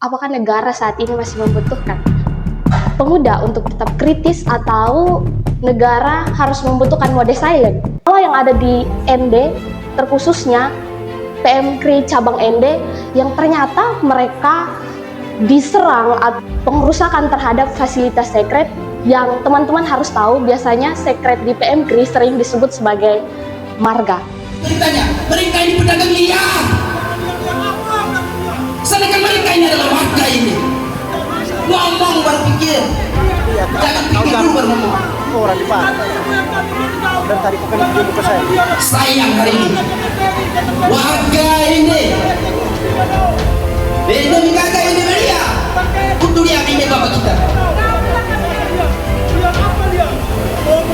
apakah negara saat ini masih membutuhkan pemuda untuk tetap kritis atau negara harus membutuhkan mode silent? Kalau yang ada di ND, terkhususnya PMKRI cabang ND, yang ternyata mereka diserang atau pengerusakan terhadap fasilitas sekret yang teman-teman harus tahu biasanya sekret di PMKRI sering disebut sebagai marga. Beritanya, mereka ini pedagang liar. Sedangkan mereka ini adalah warga ini. Ngomong baru pikir. Jangan pikir dulu baru ngomong. Orang di Pak. Dan tadi kau pengen tunjuk ke saya. Sayang hari ini. Warga ini. Ini kakak ini beria. Untuk dia ini bapak kita.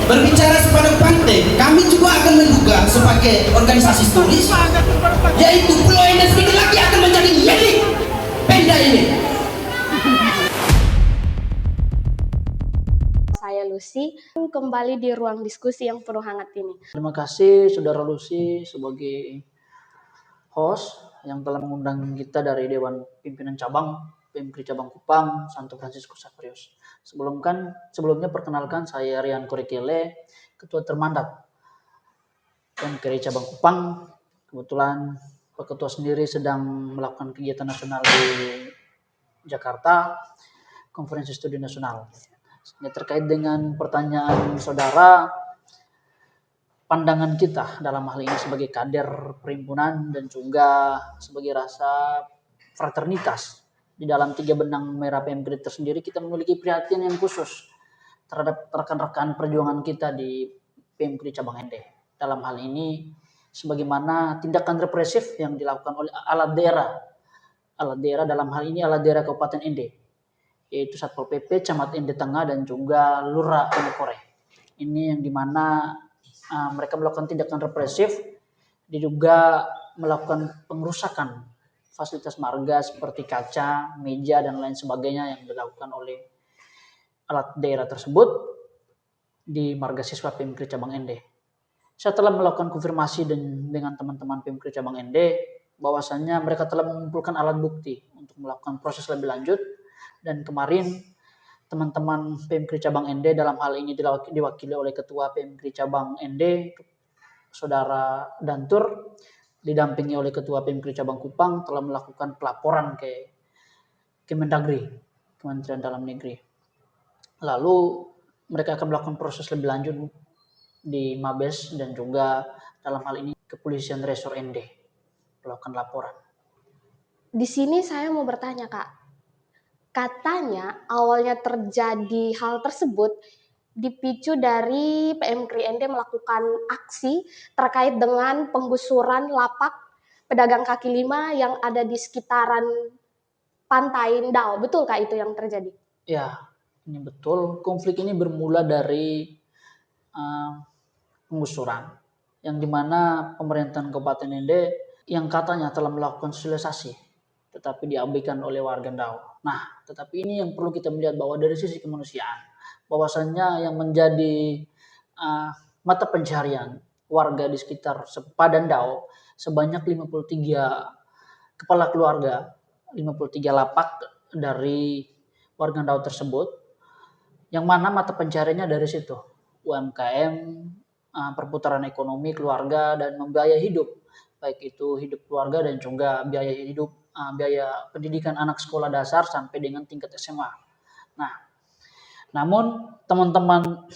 Berbicara sepanjang pantai, kami juga akan menduga sebagai organisasi turis, yaitu Pulau Ende sedikit lagi akan menjadi milik Pemda ini. Saya Lucy, kembali di ruang diskusi yang penuh hangat ini. Terima kasih Saudara Lucy sebagai host yang telah mengundang kita dari Dewan Pimpinan Cabang PMKRI Cabang Kupang, Santo Franciscus Xaverius. Sebelumnya perkenalkan saya Rian Korikele, Ketua Termandat PMKRI Cabang Kupang. Kebetulan Pak Ketua sendiri sedang melakukan kegiatan nasional di Jakarta, Konferensi Studi Nasional. Terkait dengan pertanyaan saudara, pandangan kita dalam hal ini sebagai kader perhimpunan dan juga sebagai rasa fraternitas di dalam 3 benang merah PMKRI tersendiri, kita memiliki perhatian yang khusus terhadap rekan-rekan perjuangan kita di PMKRI Cabang ND. Dalam hal ini, sebagaimana tindakan represif yang dilakukan oleh alat daerah dalam hal ini alat daerah Kabupaten ND, yaitu Satpol PP, Camat ND Tengah, dan juga Lurah Penekore. Ini yang dimana mereka melakukan tindakan represif, diduga melakukan pengerusakan fasilitas marga seperti kaca, meja, dan lain sebagainya yang dilakukan oleh alat daerah tersebut di marga siswa PMKRI Cabang ND. Saya telah melakukan konfirmasi dengan teman-teman PMKRI Cabang ND bahwasannya mereka telah mengumpulkan alat bukti untuk melakukan proses lebih lanjut, dan kemarin teman-teman PMKRI Cabang ND dalam hal ini diwakili oleh Ketua PMKRI Cabang ND, Saudara Dantur, didampingi oleh Ketua PMKRI Cabang Kupang, telah melakukan pelaporan ke Kemendagri, Kementerian Dalam Negeri. Lalu mereka akan melakukan proses lebih lanjut di Mabes dan juga dalam hal ini Kepolisian Resor ND melakukan laporan. Di sini saya mau bertanya, Kak. Katanya awalnya terjadi hal tersebut dipicu dari PMKRI ND melakukan aksi terkait dengan penggusuran lapak pedagang kaki lima yang ada di sekitaran pantai Ndao. Betul Kak itu yang terjadi? Ya, ini betul. Konflik ini bermula dari penggusuran yang dimana pemerintahan Kabupaten ND yang katanya telah melakukan sosialisasi tetapi diabaikan oleh warga Ndao. Nah, tetapi ini yang perlu kita melihat bahwa dari sisi kemanusiaan, bahwasannya yang menjadi mata pencarian warga di sekitar sepadan Ndao sebanyak 53 kepala keluarga, 53 lapak dari warga Ndao tersebut, yang mana mata pencariannya dari situ, UMKM, perputaran ekonomi keluarga, dan membiayai hidup, baik itu hidup keluarga dan juga biaya hidup, biaya pendidikan anak sekolah dasar sampai dengan tingkat SMA. Nah, namun teman-teman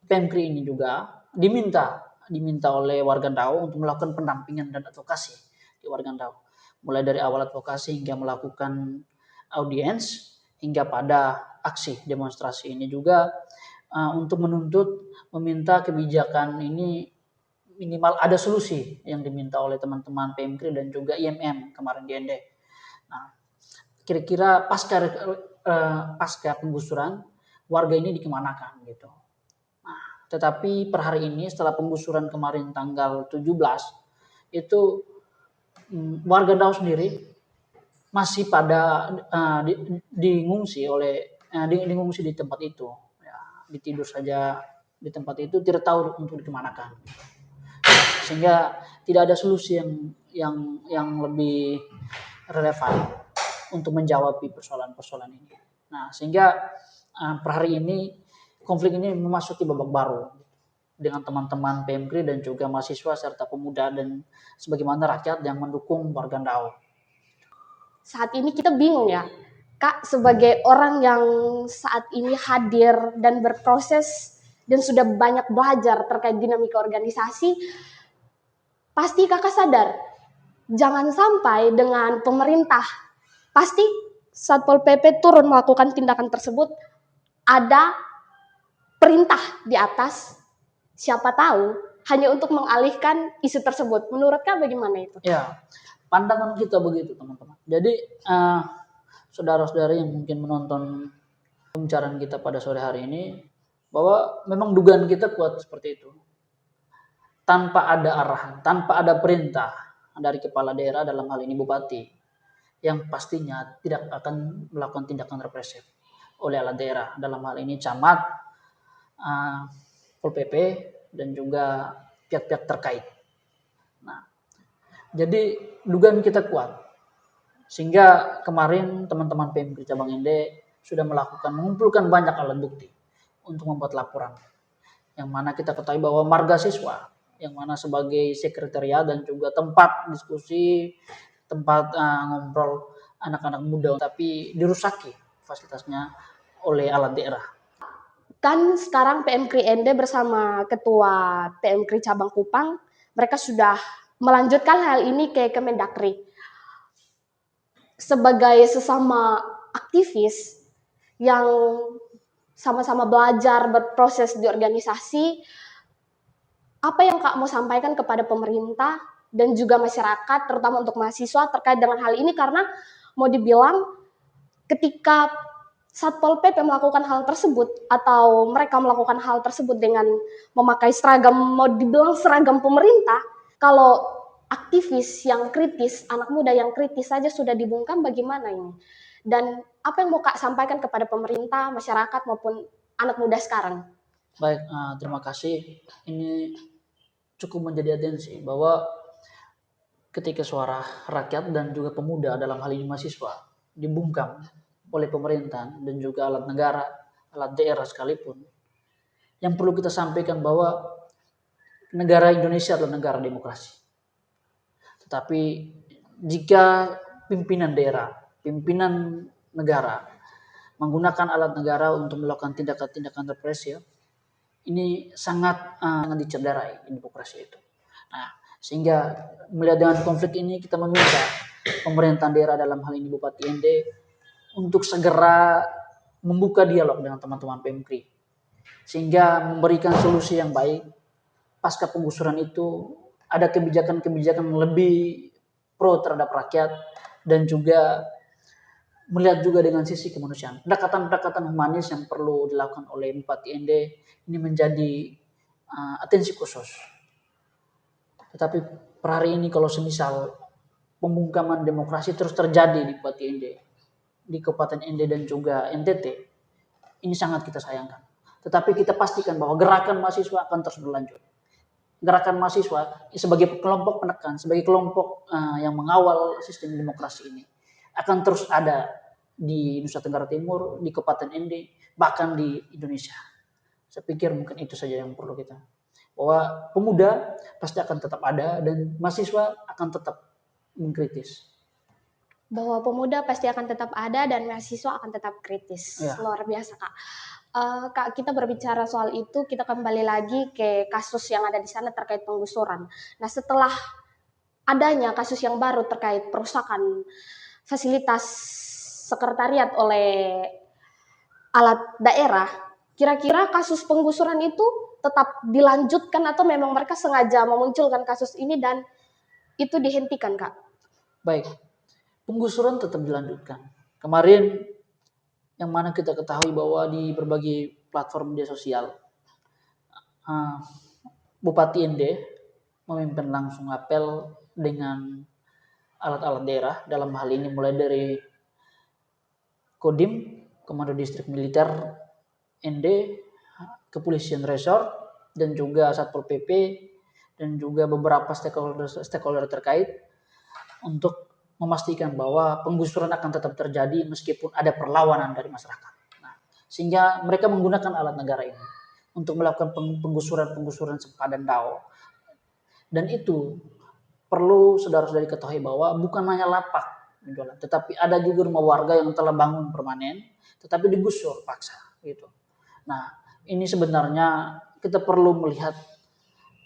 PMKRI ini juga diminta oleh warga Ndao untuk melakukan pendampingan dan advokasi di warga Ndao, mulai dari awal advokasi hingga melakukan audiens hingga pada aksi demonstrasi ini juga untuk menuntut, meminta kebijakan ini minimal ada solusi yang diminta oleh teman-teman PMKRI dan juga IMM kemarin di ND. Nah, kira-kira pasca penggusuran warga ini dikemanakan gitu. Nah, tetapi per hari ini setelah penggusuran kemarin tanggal 17 itu warga Ndao sendiri masih pada diungsi di tempat itu, ya, ditidur saja di tempat itu, tidak tahu untuk dikemanakan, sehingga tidak ada solusi yang lebih relevan. untuk menjawab persoalan-persoalan ini. Nah, sehingga per hari ini konflik ini memasuki babak baru dengan teman-teman PMKRI dan juga mahasiswa serta pemuda dan sebagaimana rakyat yang mendukung Wargandao. Saat ini kita bingung ya, Kak, sebagai orang yang saat ini hadir dan berproses dan sudah banyak belajar terkait dinamika organisasi, pasti Kakak sadar, jangan sampai dengan pemerintah, pasti Satpol PP turun melakukan tindakan tersebut, ada perintah di atas, siapa tahu, hanya untuk mengalihkan isu tersebut. Menurut Kak bagaimana itu? Ya, pandangan kita begitu teman-teman. Jadi saudara-saudari yang mungkin menonton pembicaraan kita pada sore hari ini, bahwa memang dugaan kita kuat seperti itu. Tanpa ada arahan, tanpa ada perintah dari kepala daerah dalam hal ini bupati, yang pastinya tidak akan melakukan tindakan represif oleh alat daerah dalam hal ini camat, Pol PP dan juga pihak-pihak terkait. Nah, jadi dugaan kita kuat sehingga kemarin teman-teman PMKRI cabang ND sudah mengumpulkan banyak alat bukti untuk membuat laporan, yang mana kita ketahui bahwa marga siswa yang mana sebagai sekretariat dan juga tempat diskusi, tempat ngobrol anak-anak muda, tapi dirusaki fasilitasnya oleh alat daerah. Kan sekarang PMKRI ND bersama Ketua PMKRI Cabang Kupang, mereka sudah melanjutkan hal ini ke Kemendagri. Sebagai sesama aktivis yang sama-sama belajar, berproses di organisasi, apa yang Kak mau sampaikan kepada pemerintah dan juga masyarakat, terutama untuk mahasiswa terkait dengan hal ini, karena mau dibilang ketika Satpol PP melakukan hal tersebut atau mereka melakukan hal tersebut dengan memakai seragam, mau dibilang seragam pemerintah, kalau aktivis yang kritis, anak muda yang kritis saja sudah dibungkam, bagaimana ini? Dan apa yang mau Kak sampaikan kepada pemerintah, masyarakat maupun anak muda sekarang? Baik, terima kasih. Ini cukup menjadi atensi bahwa ketika suara rakyat dan juga pemuda dalam hal ini mahasiswa dibungkam oleh pemerintah dan juga alat negara, alat daerah sekalipun, yang perlu kita sampaikan bahwa negara Indonesia adalah negara demokrasi. Tetapi jika pimpinan daerah, pimpinan negara menggunakan alat negara untuk melakukan tindakan-tindakan represif, ini sangat dicederai demokrasi itu. Nah, sehingga melihat dengan konflik ini kita meminta pemerintahan daerah dalam hal ini Bupati ND untuk segera membuka dialog dengan teman-teman PMKRI sehingga memberikan solusi yang baik. Pasca penggusuran itu ada kebijakan-kebijakan lebih pro terhadap rakyat dan juga melihat juga dengan sisi kemanusiaan. Pendekatan-pendekatan humanis yang perlu dilakukan oleh Bupati ND ini menjadi atensi khusus. Tetapi per hari ini kalau semisal pembungkaman demokrasi terus terjadi di Bupati ND, di Kabupaten ND dan juga NTT, ini sangat kita sayangkan. Tetapi kita pastikan bahwa gerakan mahasiswa akan terus berlanjut. Gerakan mahasiswa sebagai kelompok penekan, sebagai kelompok yang mengawal sistem demokrasi ini akan terus ada di Nusa Tenggara Timur, di Kabupaten ND, bahkan di Indonesia. Saya pikir mungkin itu saja yang perlu kita. Bahwa pemuda pasti akan tetap ada dan mahasiswa akan tetap mengkritis. Bahwa pemuda pasti akan tetap ada dan mahasiswa akan tetap kritis. Ya. Luar biasa, Kak. Kak, kita berbicara soal itu, kita kembali lagi ke kasus yang ada di sana terkait penggusuran. Nah, setelah adanya kasus yang baru terkait perusakan fasilitas sekretariat oleh alat daerah, kira-kira kasus penggusuran itu tetap dilanjutkan atau memang mereka sengaja memunculkan kasus ini dan itu dihentikan, Kak? Baik, penggusuran tetap dilanjutkan. Kemarin yang mana kita ketahui bahwa di berbagai platform media sosial, Bupati ND memimpin langsung apel dengan alat-alat daerah, dalam hal ini mulai dari Kodim, Komando Distrik Militer ND, Kepolisian Resort, dan juga Satpol PP, dan juga beberapa stakeholder terkait untuk memastikan bahwa penggusuran akan tetap terjadi meskipun ada perlawanan dari masyarakat. Nah, sehingga mereka menggunakan alat negara ini untuk melakukan penggusuran sempadan DAO. Dan itu perlu saudara-saudari ketahui bahwa bukan hanya lapak penjualan, tetapi ada juga rumah warga yang telah bangun permanen, tetapi digusur paksa gitu. Nah, ini sebenarnya kita perlu melihat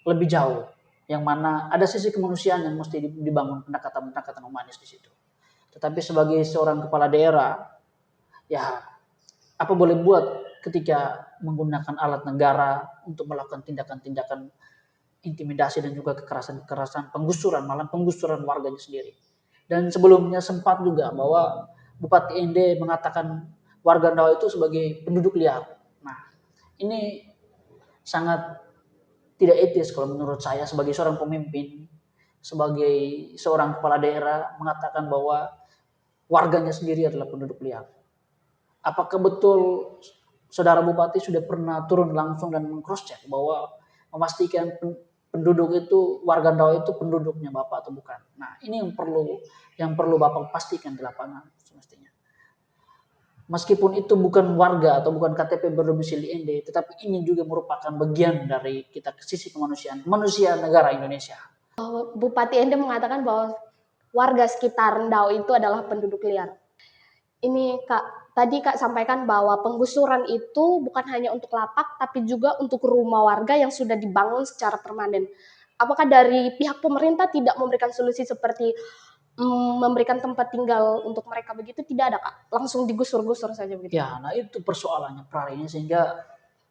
lebih jauh, yang mana ada sisi kemanusiaan yang mesti dibangun pendekatan humanis di situ. Tetapi sebagai seorang kepala daerah, ya apa boleh buat ketika menggunakan alat negara untuk melakukan tindakan-tindakan intimidasi dan juga kekerasan penggusuran, malah penggusuran warganya sendiri. Dan sebelumnya sempat juga bahwa Bupati ND mengatakan warga Ndau itu sebagai penduduk liar. Nah, ini sangat tidak etis kalau menurut saya sebagai seorang pemimpin, sebagai seorang kepala daerah mengatakan bahwa warganya sendiri adalah penduduk liar. Apakah betul saudara Bupati sudah pernah turun langsung dan meng-cross check bahwa memastikan penduduk itu, warga Ndau itu penduduknya Bapak atau bukan? Nah, ini yang perlu Bapak pastikan di lapangan semestinya. Meskipun itu bukan warga atau bukan KTP berdomisili ND, tetapi ini juga merupakan bagian dari kita sisi kemanusiaan, manusia negara Indonesia. Bupati ND mengatakan bahwa warga sekitar Ndau itu adalah penduduk liar. Ini tadi Kak sampaikan bahwa penggusuran itu bukan hanya untuk lapak, tapi juga untuk rumah warga yang sudah dibangun secara permanen. Apakah dari pihak pemerintah tidak memberikan solusi seperti memberikan tempat tinggal untuk mereka begitu? Tidak ada Kak, langsung digusur-gusur saja begitu. Ya, nah itu persoalannya ini sehingga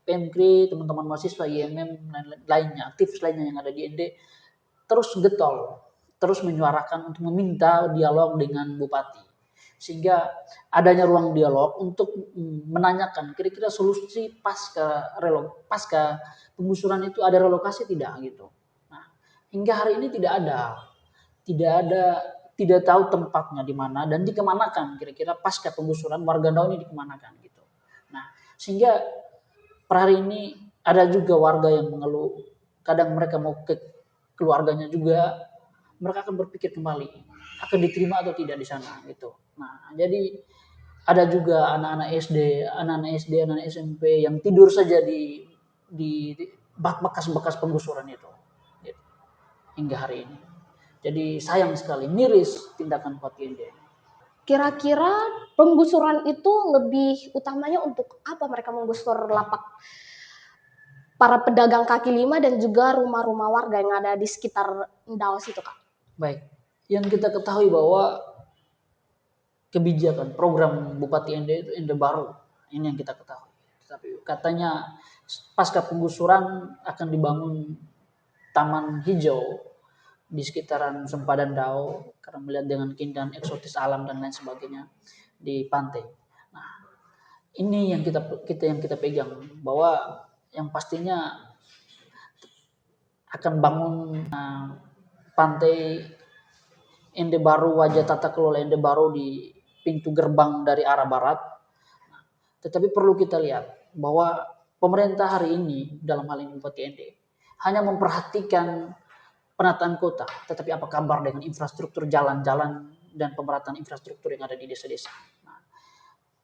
PMKRI, teman-teman mahasiswa, IMM, lainnya, aktivis lainnya yang ada di ND terus getol, terus menyuarakan untuk meminta dialog dengan Bupati. Sehingga adanya ruang dialog untuk menanyakan kira-kira solusi pasca penggusuran itu ada relokasi tidak gitu. Nah, hingga hari ini tidak tahu tempatnya di mana dan dikemanakan kira-kira pasca penggusuran warga Ndau ini dikemanakan gitu. Nah, sehingga per hari ini ada juga warga yang mengeluh, kadang mereka mau ke keluarganya juga, mereka akan berpikir kembali akan diterima atau tidak di sana gitu. Nah, jadi ada juga anak-anak SD, anak-anak SMP yang tidur saja di bekas-bekas penggusuran itu gitu, hingga hari ini. Jadi sayang sekali, miris tindakan Bupati ND. Kira-kira penggusuran itu lebih utamanya untuk apa mereka menggusur lapak para pedagang kaki lima dan juga rumah-rumah warga yang ada di sekitar Ndau situ Kak? Baik, yang kita ketahui bahwa kebijakan program Bupati ND itu ND baru, ini yang kita ketahui. Tapi katanya pasca penggusuran akan dibangun taman hijau di sekitaran sempadan Ndau karena melihat dengan keindahan eksotis alam dan lain sebagainya di pantai. Nah, ini yang kita pegang bahwa yang pastinya akan bangun pantai ND baru, wajah tata kelola ND baru di pintu gerbang dari arah barat. Tetapi perlu kita lihat bahwa pemerintah hari ini dalam hal ini Bupati ND hanya memperhatikan penataan kota, tetapi apa kabar dengan infrastruktur jalan-jalan dan pemerataan infrastruktur yang ada di desa-desa? Nah,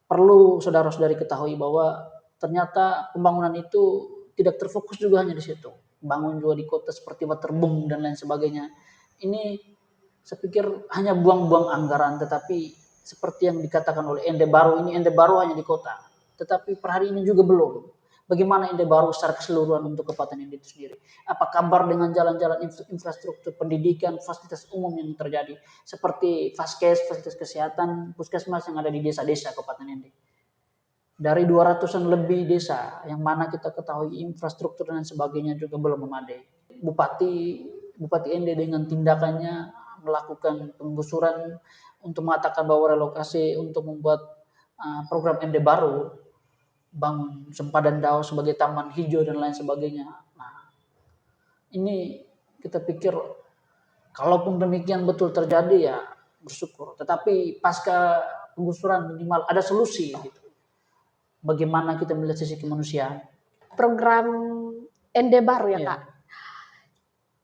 perlu saudara-saudari ketahui bahwa ternyata pembangunan itu tidak terfokus juga hanya di situ. Bangun juga di kota seperti Waterboom dan lain sebagainya. Ini saya pikir hanya buang-buang anggaran, tetapi seperti yang dikatakan oleh ND baru, ini ND baru hanya di kota. Tetapi per hari ini juga belum. Bagaimana ND baru secara keseluruhan untuk Kabupaten ND itu sendiri? Apa kabar dengan jalan-jalan infrastruktur pendidikan, fasilitas umum yang terjadi? Seperti Faskes, fasilitas kesehatan, puskesmas yang ada di desa-desa Kabupaten ND. Dari 200-an lebih desa, yang mana kita ketahui infrastruktur dan sebagainya juga belum memadai. Bupati ND dengan tindakannya melakukan penggusuran untuk mengatakan bahwa relokasi untuk membuat program ND baru, bangun sempadan Ndau sebagai taman hijau dan lain sebagainya. Nah, ini kita pikir kalaupun demikian betul terjadi ya bersyukur. Tetapi pasca penggusuran minimal ada solusi gitu. Bagaimana kita melihat sisi kemanusiaan? Program ND baru ya Kak?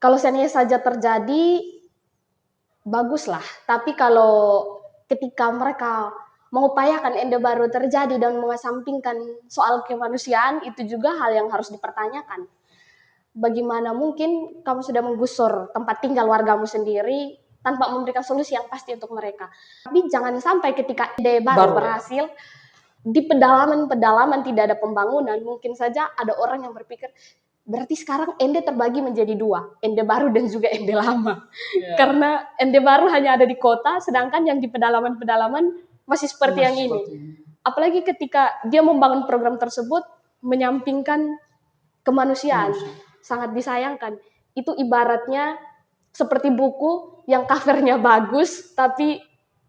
Kalau seandainya saja terjadi, baguslah. Tapi kalau ketika mereka mengupayakan Ende Baru terjadi dan mengesampingkan soal kemanusiaan, itu juga hal yang harus dipertanyakan. Bagaimana mungkin kamu sudah menggusur tempat tinggal wargamu sendiri tanpa memberikan solusi yang pasti untuk mereka. Tapi jangan sampai ketika Ende Baru berhasil, di pedalaman-pedalaman tidak ada pembangunan, mungkin saja ada orang yang berpikir, berarti sekarang Ende terbagi menjadi dua, Ende Baru dan juga Ende Lama. Karena Ende Baru hanya ada di kota, sedangkan yang di pedalaman-pedalaman masih seperti yang ini. Apalagi ketika dia membangun program tersebut, menyampingkan kemanusiaan. Sangat disayangkan. Itu ibaratnya seperti buku yang covernya bagus, tapi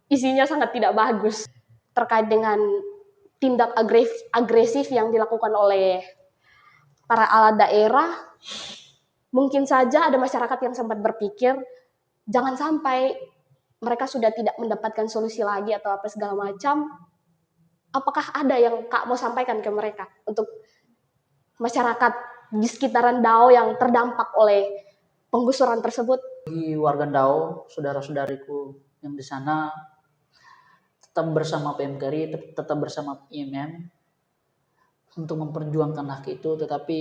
isinya sangat tidak bagus. Terkait dengan tindak agresif yang dilakukan oleh para alat daerah, mungkin saja ada masyarakat yang sempat berpikir, jangan sampai mereka sudah tidak mendapatkan solusi lagi atau apa segala macam. Apakah ada yang Kak mau sampaikan ke mereka untuk masyarakat di sekitaran Dao yang terdampak oleh penggusuran tersebut? Bagi warga Dao, saudara-saudariku yang di sana, tetap bersama PMKRI, tetap bersama IMM untuk memperjuangkan hak itu. Tetapi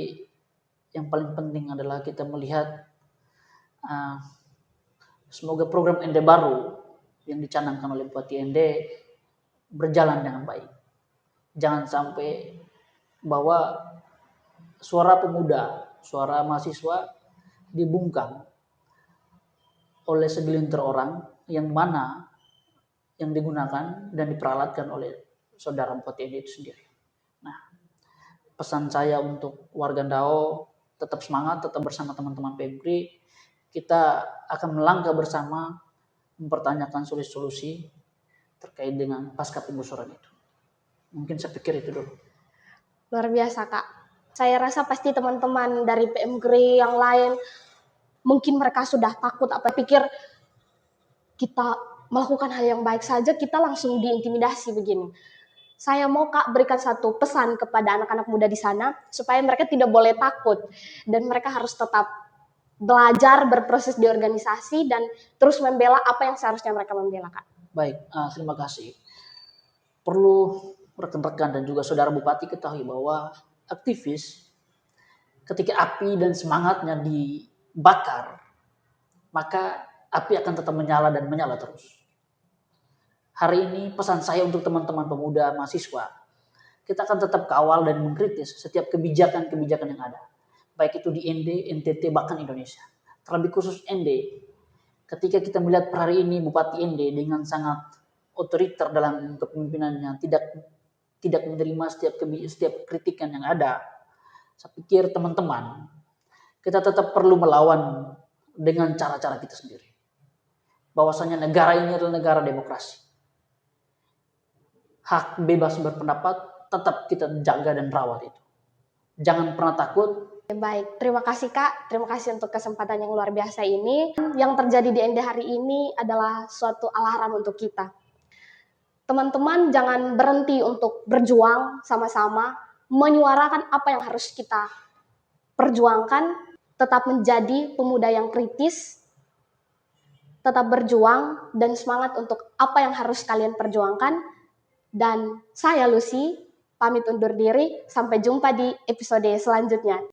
yang paling penting adalah kita melihat semoga program Ende Baru yang dicanangkan oleh Bupati Ende berjalan dengan baik. Jangan sampai bahwa suara pemuda, suara mahasiswa dibungkam oleh segelintir orang yang mana yang digunakan dan diperalatkan oleh saudara Bupati Ende itu sendiri. Nah, pesan saya untuk warga Dao, tetap semangat, tetap bersama teman-teman PMKRI. Kita akan melangkah bersama mempertanyakan solusi-solusi terkait dengan pasca penggusuran itu. Mungkin saya pikir itu dulu. Luar biasa, Kak. Saya rasa pasti teman-teman dari PMKRI yang lain, mungkin mereka sudah takut, apa pikir kita melakukan hal yang baik saja, kita langsung diintimidasi begini. Saya mau Kak berikan satu pesan kepada anak-anak muda di sana, supaya mereka tidak boleh takut, dan mereka harus tetap belajar, berproses di organisasi, dan terus membela apa yang seharusnya mereka membela, Kak. Baik, terima kasih. Perlu rekan-rekan dan juga saudara Bupati ketahui bahwa aktivis ketika api dan semangatnya dibakar, maka api akan tetap menyala dan menyala terus. Hari ini pesan saya untuk teman-teman pemuda mahasiswa, kita akan tetap kawal dan mengkritis setiap kebijakan-kebijakan yang ada, baik itu di Ende, NTT, bahkan Indonesia. Terlebih khusus Ende, ketika kita melihat per hari ini Bupati Ende dengan sangat otoriter dalam kepemimpinannya, tidak menerima setiap kritikan yang ada. Saya pikir teman-teman, kita tetap perlu melawan dengan cara-cara kita sendiri. Bahwasanya negara ini adalah negara demokrasi. Hak bebas berpendapat tetap kita jaga dan rawat itu. Jangan pernah takut. Baik, terima kasih Kak. Terima kasih untuk kesempatan yang luar biasa ini. Yang terjadi di Ende hari ini adalah suatu alarm untuk kita. Teman-teman jangan berhenti untuk berjuang sama-sama, menyuarakan apa yang harus kita perjuangkan, tetap menjadi pemuda yang kritis, tetap berjuang dan semangat untuk apa yang harus kalian perjuangkan. Dan saya Lucy, pamit undur diri, sampai jumpa di episode selanjutnya.